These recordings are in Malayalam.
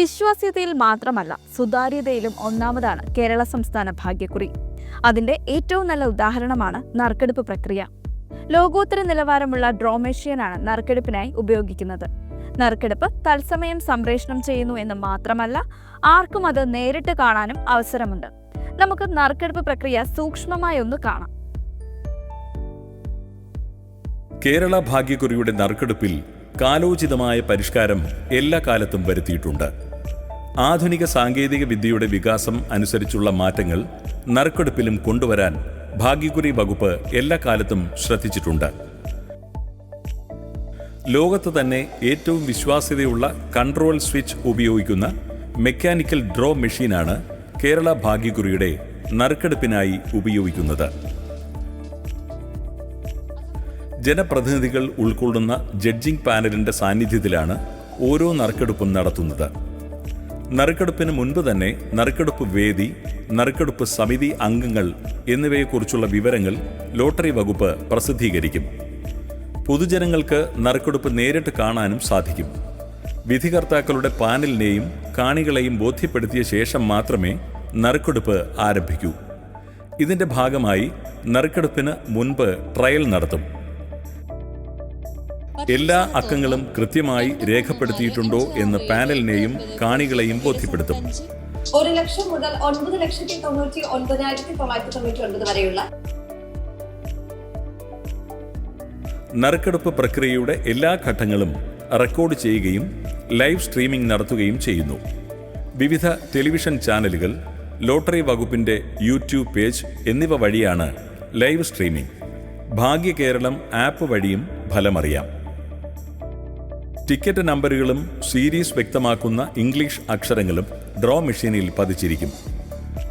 വിശ്വാസ്യതയിൽ മാത്രമല്ല സുതാര്യതയിലും ഒന്നാമതാണ് കേരള സംസ്ഥാന ഭാഗ്യക്കുറി. അതിന്റെ ഏറ്റവും നല്ല ഉദാഹരണമാണ് നറുക്കെടുപ്പ് പ്രക്രിയ. ലോകോത്തര നിലവാരമുള്ള ഡ്രോ മെഷീനാണ് നറുക്കെടുപ്പിനായി ഉപയോഗിക്കുന്നത്. നറുക്കെടുപ്പ് തത്സമയം സംപ്രേഷണം ചെയ്യുന്നു എന്ന് മാത്രമല്ല, ആർക്കും അത് നേരിട്ട് കാണാനും അവസരമുണ്ട്. നമുക്ക് നറുക്കെടുപ്പ് പ്രക്രിയ സൂക്ഷ്മമായി ഒന്ന് കാണാം. കേരള ഭാഗ്യക്കുറിയുടെ നറുക്കെടുപ്പിൽ കാലോചിതമായ പരിഷ്കാരം എല്ലാ കാലത്തും വരുത്തിയിട്ടുണ്ട്. ആധുനിക സാങ്കേതിക വിദ്യയുടെ വികാസം അനുസരിച്ചുള്ള മാറ്റങ്ങൾ നറുക്കെടുപ്പിലും കൊണ്ടുവരാൻ ഭാഗ്യക്കുറി വകുപ്പ് എല്ലാ കാലത്തും ശ്രദ്ധിച്ചിട്ടുണ്ട്. ലോകത്ത് തന്നെ ഏറ്റവും വിശ്വാസ്യതയുള്ള കൺട്രോൾ സ്വിച്ച് ഉപയോഗിക്കുന്ന മെക്കാനിക്കൽ ഡ്രോ മെഷീനാണ് കേരള ഭാഗ്യക്കുറിയുടെ നറുക്കെടുപ്പിനായി ഉപയോഗിക്കുന്നത്. ജനപ്രതിനിധികൾ ഉൾക്കൊള്ളുന്ന ജഡ്ജിംഗ് പാനലിന്റെ സാന്നിധ്യത്തിലാണ് ഓരോ നറുക്കെടുപ്പും നടത്തുന്നത്. നറുക്കെടുപ്പിന് മുൻപ് തന്നെ നറുക്കെടുപ്പ് വേദി, നറുക്കെടുപ്പ് സമിതി അംഗങ്ങൾ എന്നിവയെക്കുറിച്ചുള്ള വിവരങ്ങൾ ലോട്ടറി വകുപ്പ് പ്രസിദ്ധീകരിക്കും. പൊതുജനങ്ങൾക്ക് നറുക്കെടുപ്പ് നേരിട്ട് കാണാനും സാധിക്കും. വിധികർത്താക്കളുടെ പാനലിനെയും കാണികളെയും ബോധ്യപ്പെടുത്തിയ ശേഷം മാത്രമേ നറുക്കെടുപ്പ് ആരംഭിക്കൂ. ഇതിന്റെ ഭാഗമായി നറുക്കെടുപ്പിന് മുൻപ് ട്രയൽ നടത്തും. എല്ലാ അക്കങ്ങളും കൃത്യമായി രേഖപ്പെടുത്തിയിട്ടുണ്ടോ എന്ന് പാനലിനെയും കാണികളെയും ബോധ്യപ്പെടുത്തും. 1,00,000 മുതൽ 9,99,999 വരെയുള്ള നറുക്കെടുപ്പ് പ്രക്രിയയുടെ എല്ലാ ഘട്ടങ്ങളും റെക്കോർഡ് ചെയ്യുകയും ലൈവ് സ്ട്രീമിംഗ് നടത്തുകയും ചെയ്യുന്നു. വിവിധ ടെലിവിഷൻ ചാനലുകൾ, ലോട്ടറി വകുപ്പിന്റെ യൂട്യൂബ് പേജ് എന്നിവ വഴിയാണ് ലൈവ് സ്ട്രീമിംഗ്. ഭാഗ്യകേരളം ആപ്പ് വഴിയും ഫലമറിയാം. ടിക്കറ്റ് നമ്പറുകളും സീരീസ് വ്യക്തമാക്കുന്ന ഇംഗ്ലീഷ് അക്ഷരങ്ങളും ഡ്രോ മെഷീനിൽ പതിച്ചിരിക്കും.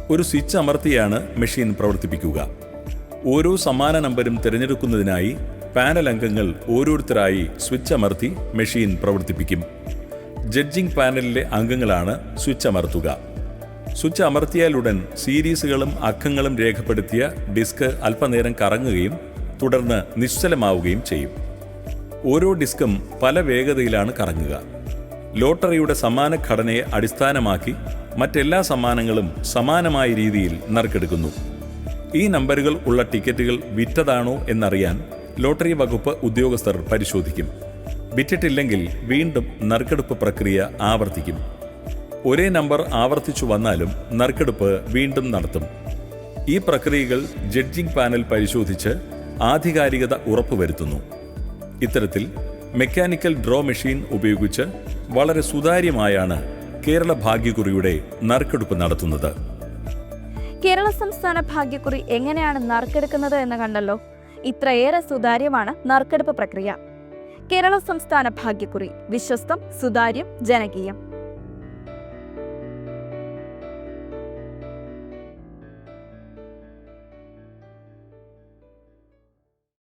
ഒരു സ്വിച്ച് അമർത്തിയാണ് മെഷീൻ പ്രവർത്തിപ്പിക്കുക. ഓരോ സമ്മാന നമ്പരും തിരഞ്ഞെടുക്കുന്നതിനായി പാനൽ അംഗങ്ങൾ ഓരോരുത്തരായി സ്വിച്ച് അമർത്തി മെഷീൻ പ്രവർത്തിപ്പിക്കും. ജഡ്ജിംഗ് പാനലിലെ അംഗങ്ങളാണ് സ്വിച്ച് അമർത്തുക. സ്വിച്ച് അമർത്തിയാലുടൻ സീരീസുകളും അക്കങ്ങളും രേഖപ്പെടുത്തിയ ഡിസ്ക് അല്പനേരം കറങ്ങുകയും തുടർന്ന് നിശ്ചലമാവുകയും ചെയ്യും. ഓരോ ഡിസ്കും പല വേഗതയിലാണ് കറങ്ങുക. ലോട്ടറിയുടെ സമ്മാന ഘടനയെ അടിസ്ഥാനമാക്കി മറ്റെല്ലാ സമ്മാനങ്ങളും സമാനമായ രീതിയിൽ നറുക്കെടുക്കുന്നു. ഈ നമ്പറുകൾ ഉള്ള ടിക്കറ്റുകൾ വിറ്റതാണോ എന്നറിയാൻ ലോട്ടറി വകുപ്പ് ഉദ്യോഗസ്ഥർ പരിശോധിക്കും. വിറ്റിട്ടില്ലെങ്കിൽ വീണ്ടും നറുക്കെടുപ്പ് പ്രക്രിയ ആവർത്തിക്കും. ഒരേ നമ്പർ ആവർത്തിച്ചു വന്നാലും നറുക്കെടുപ്പ് വീണ്ടും നടത്തും. ഈ പ്രക്രിയകൾ ജഡ്ജിംഗ് പാനൽ പരിശോധിച്ച് ആധികാരികത ഉറപ്പുവരുത്തുന്നു. ഇത്തരത്തിൽ മെക്കാനിക്കൽ ഡ്രോ മെഷീൻ ഉപയോഗിച്ച് വളരെ സുതാര്യമായാണ് കേരള ഭാഗ്യക്കുറിയുടെ നറുക്കെടുപ്പ് നടത്തുന്നത്. കേരള സംസ്ഥാന ഭാഗ്യക്കുറി എങ്ങനെയാണ് നറുക്കെടുക്കുന്നത് എന്ന് കണ്ടല്ലോ. ഇത്രയേറെ സുതാര്യമാണ് നറുക്കെടുപ്പ് പ്രക്രിയ. കേരള സംസ്ഥാന ഭാഗ്യക്കുറി വിശ്വസ്തം, സുതാര്യം, ജനകീയം.